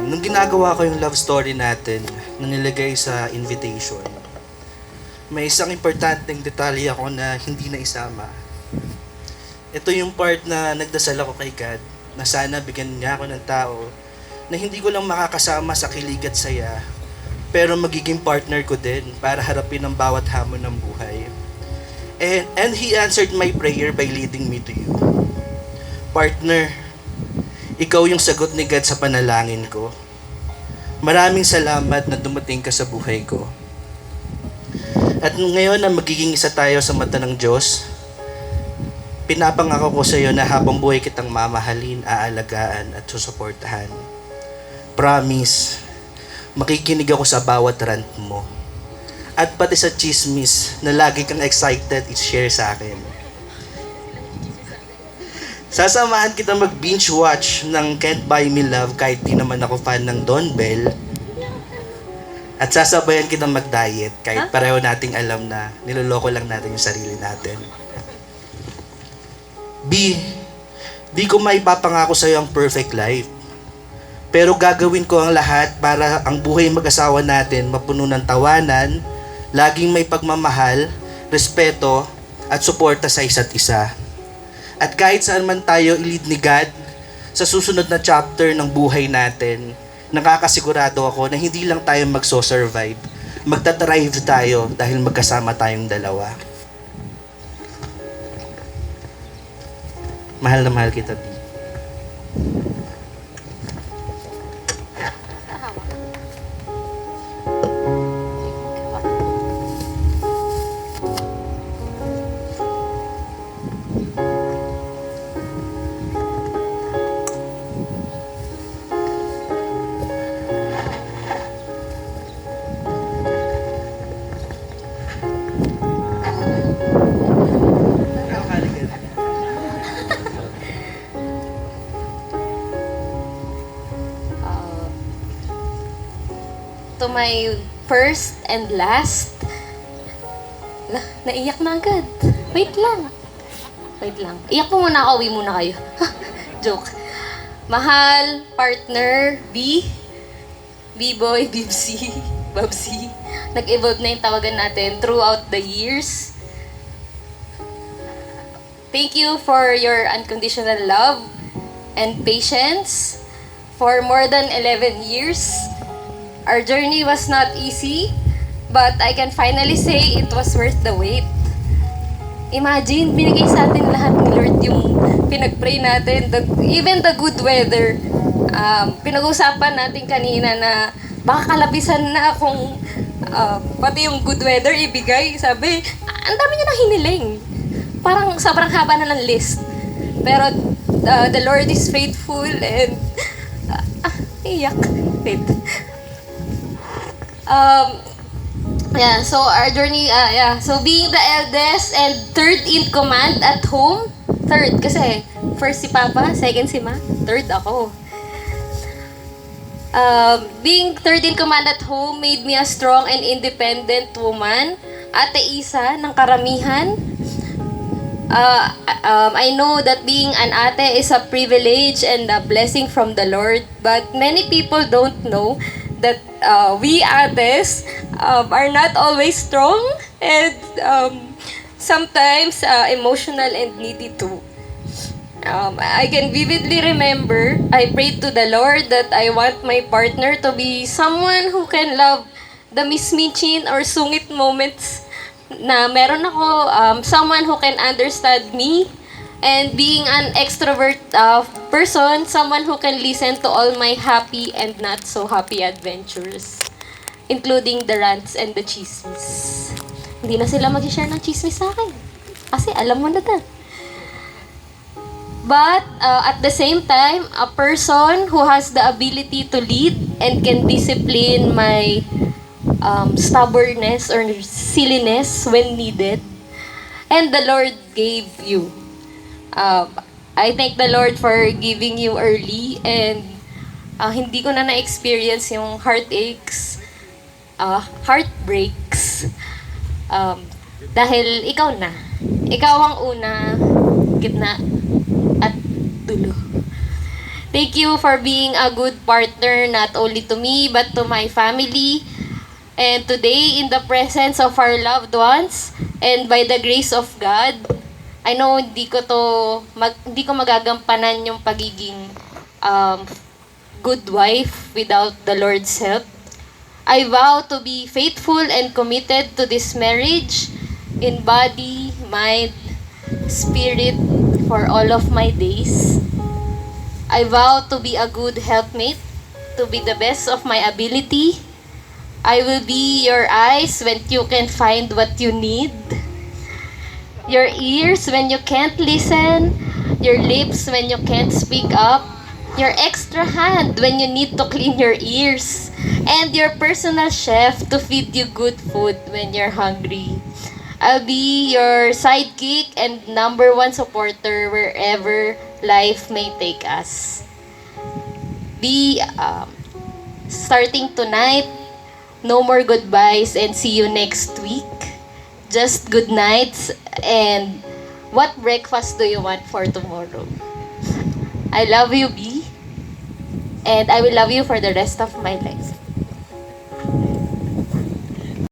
Nung ginagawa ko yung love story natin na nilagay sa invitation, may isang importanteng detalye ako na hindi na isama. Ito yung part na nagdasal ako kay God na sana bigyan niya ako ng tao na hindi ko lang makakasama sa kilig at saya, pero magiging partner ko din para harapin ang bawat hamon ng buhay. And He answered my prayer by leading me to you. Partner, ikaw yung sagot ni God sa panalangin ko. Maraming salamat na dumating ka sa buhay ko. At ngayon na magiging isa tayo sa mata ng Diyos, pinapangako ko sa iyo na habang buhay kitang mamahalin, aalagaan at susuportahan. Promise, makikinig ako sa bawat rant mo. At pati sa chismis na lagi kang excited i-share sa akin. Sasamahan kita mag-binge watch ng Can't Buy Me Love kahit di naman ako fan ng Don Bell. At sasabayan kita mag-diet kahit pareho nating alam na niloloko lang natin yung sarili natin. Di ko maipapangako sa'yo ang perfect life. Pero gagawin ko ang lahat para ang buhay mag-asawa natin mapuno ng tawanan, laging may pagmamahal, respeto, at suporta sa isa't isa. At kahit saan man tayo i-lead ni God, sa susunod na chapter ng buhay natin, nakakasigurado ako na hindi lang tayo magso-survive, magta-thrive tayo dahil magkasama tayong dalawa. Mahal na mahal kita, B. To my first and last. Naiyak na agad. Wait lang. Iyak po muna ako, uwi muna kayo. Joke. Mahal, partner, B-boy, Bibsy, Babsy. Nag-evolve na yung tawagan natin throughout the years. Thank you for your unconditional love and patience for more than 11 years. Our journey was not easy, but I can finally say it was worth the wait. Imagine, binigay sa atin lahat ni Lord yung pinag-pray natin, even the good weather. Pinag-usapan natin kanina na baka kalabisan na kung pati yung good weather ibigay. Sabi, ang dami niya nang hiniling. Parang sobrang haba na ng list. Pero the Lord is faithful and iyak. Wait. So our journey, so being the eldest and third in command at home, third kasi first si Papa, second si Ma, third ako. Being third in command at home made me a strong and independent woman, ate isa ng karamihan. I know that being an ate is a privilege and a blessing from the Lord, but many people don't know that we ates are not always strong and sometimes emotional and needy too. I can vividly remember I prayed to the Lord that I want my partner to be someone who can love the mismichin or sungit moments na meron ako, someone who can understand me. And being an extrovert person, someone who can listen to all my happy and not so happy adventures, including the rants and the chismis. Hindi na sila mag-share ng chismis sa akin. Kasi alam mo na ta. But at the same time, a person who has the ability to lead and can discipline my stubbornness or silliness when needed. And the Lord gave you. I thank the Lord for giving you early and hindi ko na na-experience yung heartaches, heartbreaks. Dahil ikaw na. Ikaw ang una, gitna, at dulo. Thank you for being a good partner not only to me but to my family. And today, in the presence of our loved ones and by the grace of God, I know hindi ko magagampanan yung pagiging good wife without the Lord's help. I vow to be faithful and committed to this marriage in body, mind, spirit for all of my days. I vow to be a good helpmate, to be the best of my ability. I will be your eyes when you can find what you need, your ears when you can't listen, your lips when you can't speak up, your extra hand when you need to clean your ears, and your personal chef to feed you good food when you're hungry. I'll be your sidekick and number one supporter wherever life may take us. Be starting tonight, no more goodbyes and see you next week. Just good nights and what breakfast do you want for tomorrow? I love you, B. And I will love you for the rest of my life.